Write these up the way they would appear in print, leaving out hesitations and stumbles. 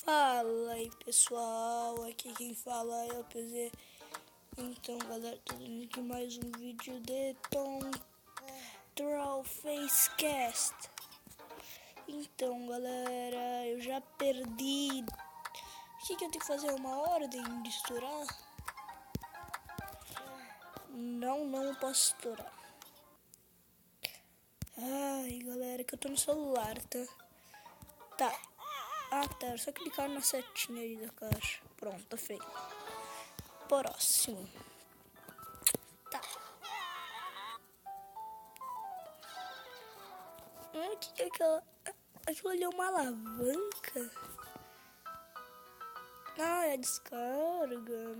Fala aí pessoal, aqui quem fala é o PZ. Então galera, tô dando aqui mais um vídeo de Tom Troll Facecast. Então galera, eu já perdi. O que eu tenho que fazer? Uma ordem de estourar? Não posso estourar. Ai galera, que eu tô no celular, tá? Tá. Ah tá, é só clicar na setinha aí da caixa. Pronto, tá feito. Próximo. Tá. O que é aquela... Aquilo ali é uma alavanca? Ah, é a descarga.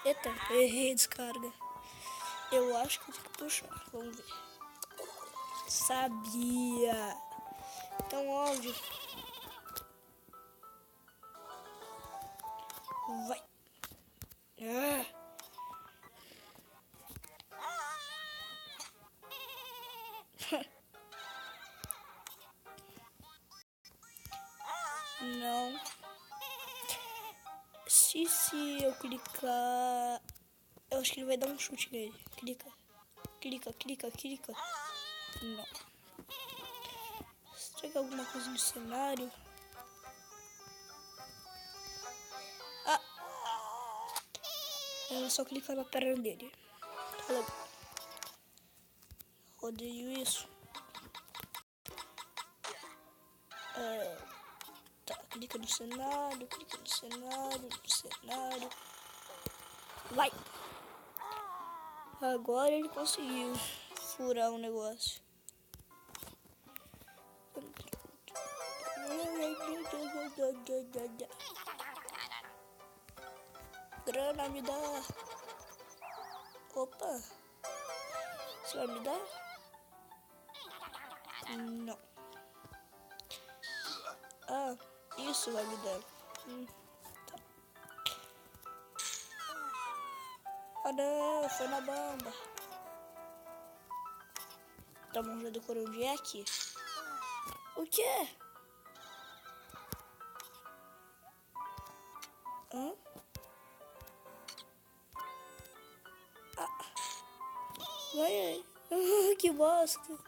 Eita, errei a descarga. Eu acho que eu tenho que puxar. Vamos ver. Sabia. Então, óbvio. Vai. Não. Se eu clicar... Eu acho que ele vai dar um chute nele. Clica. Não. Será que é alguma coisa no cenário? Ah! É só clicar na perna dele. Odeio isso. Tá, clica no cenário. Vai! Agora ele conseguiu furar o negócio. Grana, me dá. Opa. Você vai me dar? Não. Ah, isso vai me dar. Tá. Ah não, foi na bamba. Tá bom, já decorou onde é aqui. O quê? Hã? Vai aí. Que bosta.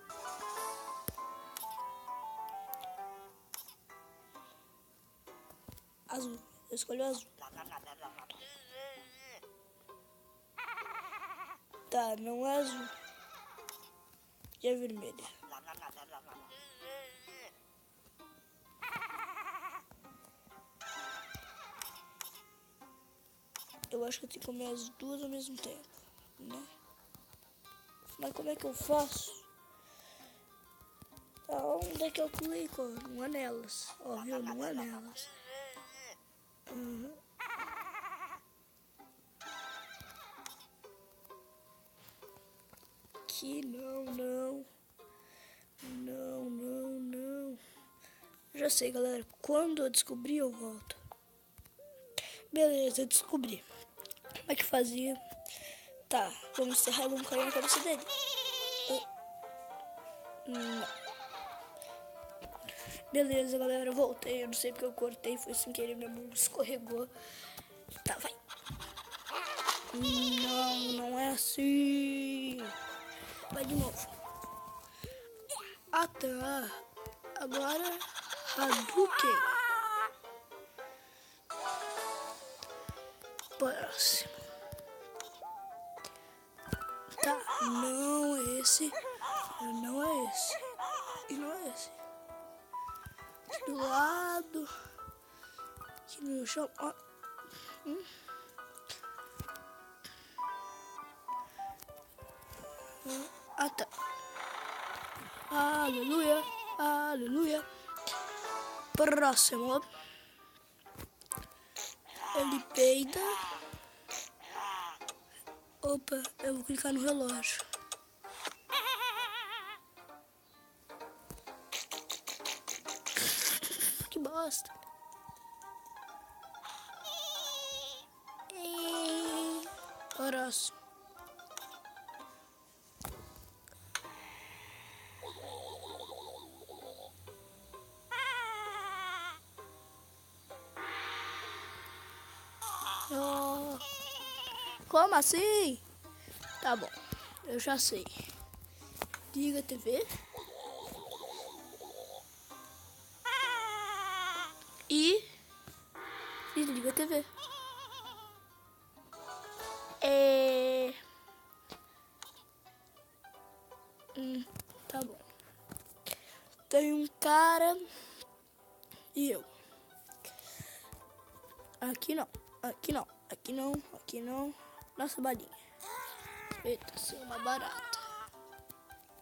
Azul. Eu escolhi o azul. Tá, não é azul. E é vermelha. Eu acho que eu tenho que comer as duas ao mesmo tempo, né? Mas como é que eu faço? Onde é que eu clico? Não é nelas. Ó, viu? Não é nelas. Aqui, não. Já sei, galera. Quando eu descobrir, eu volto. Beleza, eu descobri. Como é que fazia? Tá, vamos encerrar e vamos cair na cabeça dele. Não. Beleza, galera, eu voltei. Eu não sei porque eu cortei, foi sem querer, minha mão escorregou. Tá, vai. Não é assim. Vai de novo. Ah, tá. Agora, Hadouken. Próximo. Tá, não é esse. Não é esse. E não é esse. Aqui do lado. Aqui no chão. Ó. Ah, tá. Aleluia. Próximo. Ele peida. Opa, eu vou clicar no relógio. Que bosta. Próximo. Oh, como assim? Tá bom, eu já sei. Liga a TV. E desliga a TV. Tá bom. Tem um cara e eu. Aqui não, aqui não, aqui não, aqui não. Nossa balinha. Eita, sem uma barata.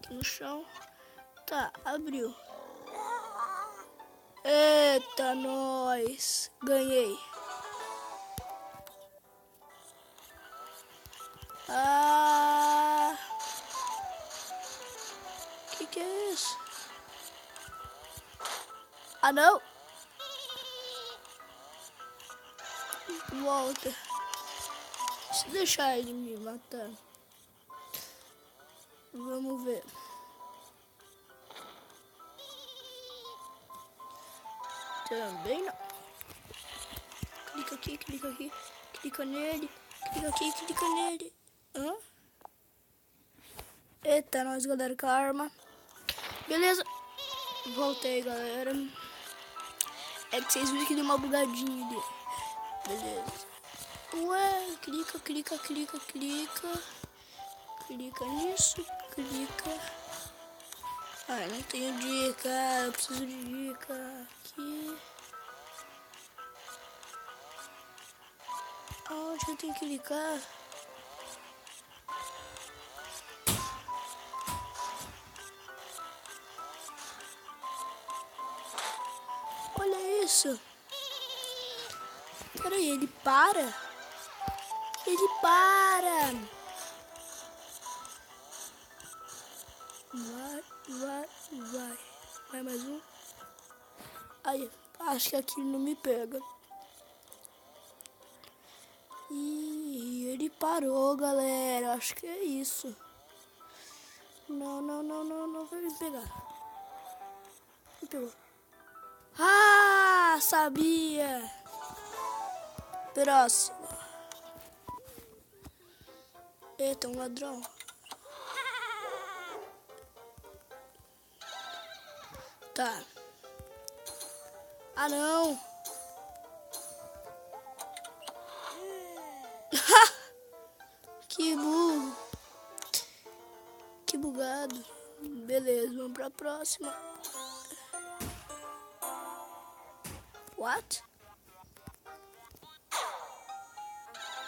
Aqui no chão. Tá, abriu. Eita, nós. Ganhei. Ah. Que é isso? Ah, não. Volta. Se deixar ele me matar. Vamos ver. Também não. Clica aqui, clica aqui. Clica nele. Clica aqui, clica nele. Hã? Eita, nós, galera, com a arma. Beleza. Voltei, galera. É que vocês viram que deu uma bugadinha ali. Beleza. Ué, clica, clica, clica, clica. Clica nisso, clica. Ah, não tenho dica. Eu preciso de dica. Aqui. Aonde eu tenho que clicar? Olha isso. Peraí, ele para? Ele para. Vai, vai, vai. Vai mais um. Aí, acho que aqui não me pega. Ih, ele parou, galera. Acho que é isso. Não, não, não, não, não vai me pegar. Me pegou. Ah, sabia. Próximo. Eita, um ladrão. Tá. Ah, não. Que burro. Que bugado. Beleza, vamos pra próxima. What?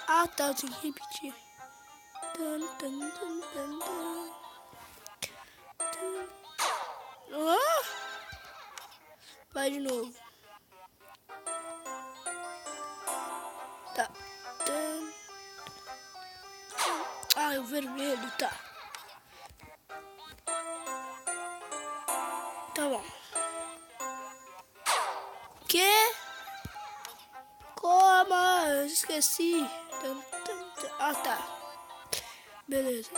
Ah, tá, eu tenho que repetir. Ah! Vai de novo. Tá. Ah, é o vermelho, tá. Tá bom. Que? Como? Eu esqueci. Ah, tá. Beleza.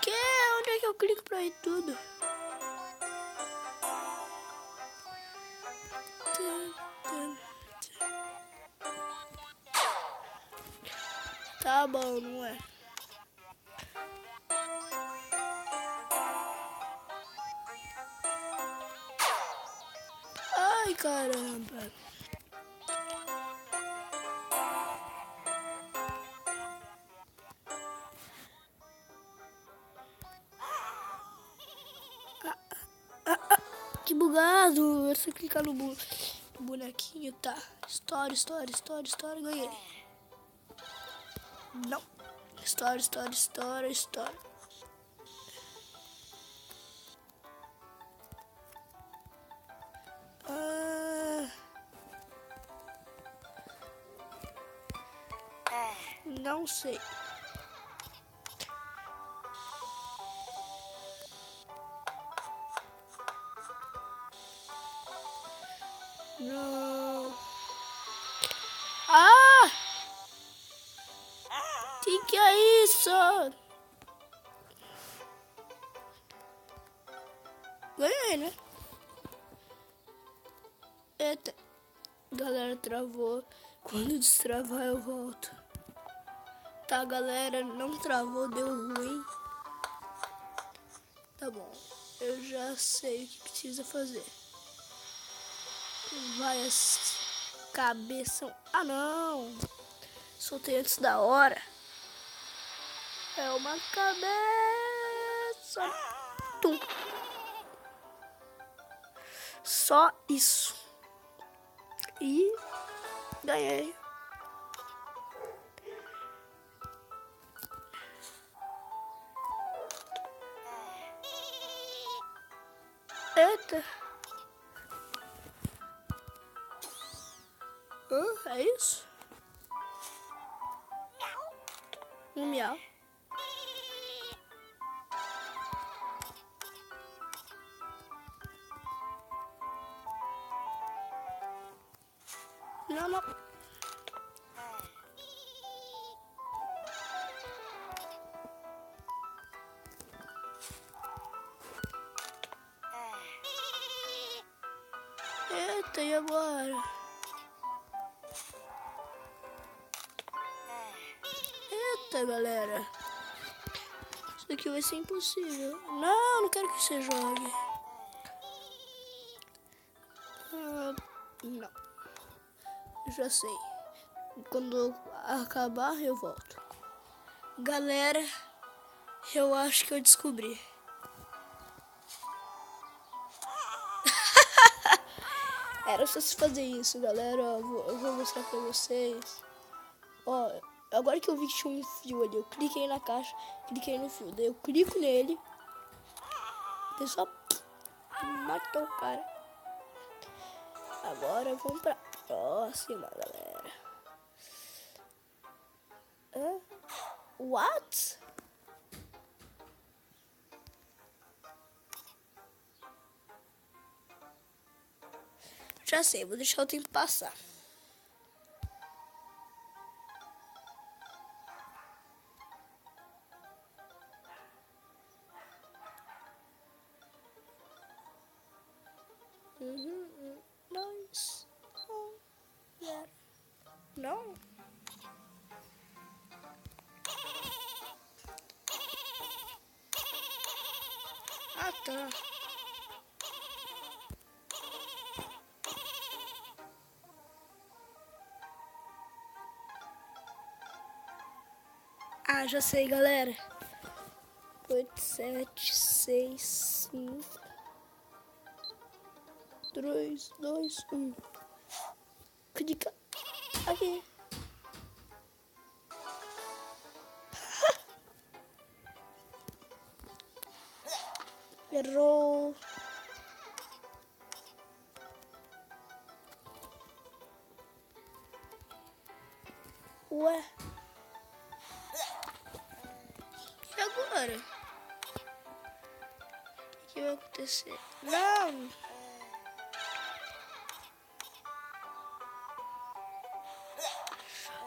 Que? Onde é que eu clico pra ir tudo? Tá bom, não é? Ai, caramba. Que bugado. Se eu clicar no bonequinho, tá. História, história, história, história. Ganhei. Não. História, história, história, história. Não sei. Não. Ah! Que é isso? Ganhei, né? Eita, galera, travou. Quando destravar eu volto. Tá, galera, não travou, deu ruim. Tá bom, eu já sei o que precisa fazer. Vai as cabeça. Ah, não! Soltei antes da hora. É uma cabeça. Tum. Só isso. E ganhei. Eita. É isso? Um miau. Não, não. Eita, e agora? Eita, galera. Isso aqui vai ser impossível. Não, não quero que você jogue. Não. Já sei. Quando acabar, eu volto. Galera, eu acho que eu descobri. Era só se fazer isso, galera. Eu vou mostrar pra vocês. Ó, agora que eu vi que tinha um fio ali, eu cliquei na caixa, cliquei no fio. Daí eu clico nele. Daí só matou o cara. Agora vamos pra próxima, galera. What? Já sei, vou deixar o tempo passar. Dois, zero. Não? Ah, tá. Ah, já sei, galera. 8, 7, 6, 5, 3, 2, 1. Clica aqui. Errou. Ué. E agora? O que vai acontecer? Não.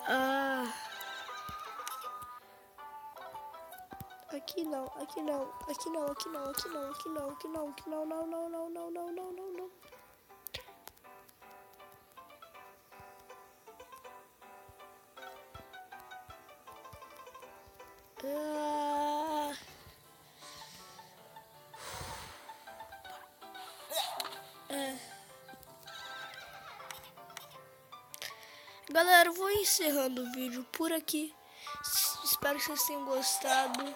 Ah. Aqui não, aqui não, aqui não, aqui não, aqui não, aqui não, aqui não, aqui não, não, não, não, não, não, não, não, não. Galera, eu vou encerrando o vídeo por aqui. Espero que vocês tenham gostado.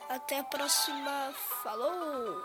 Até a próxima. Falou!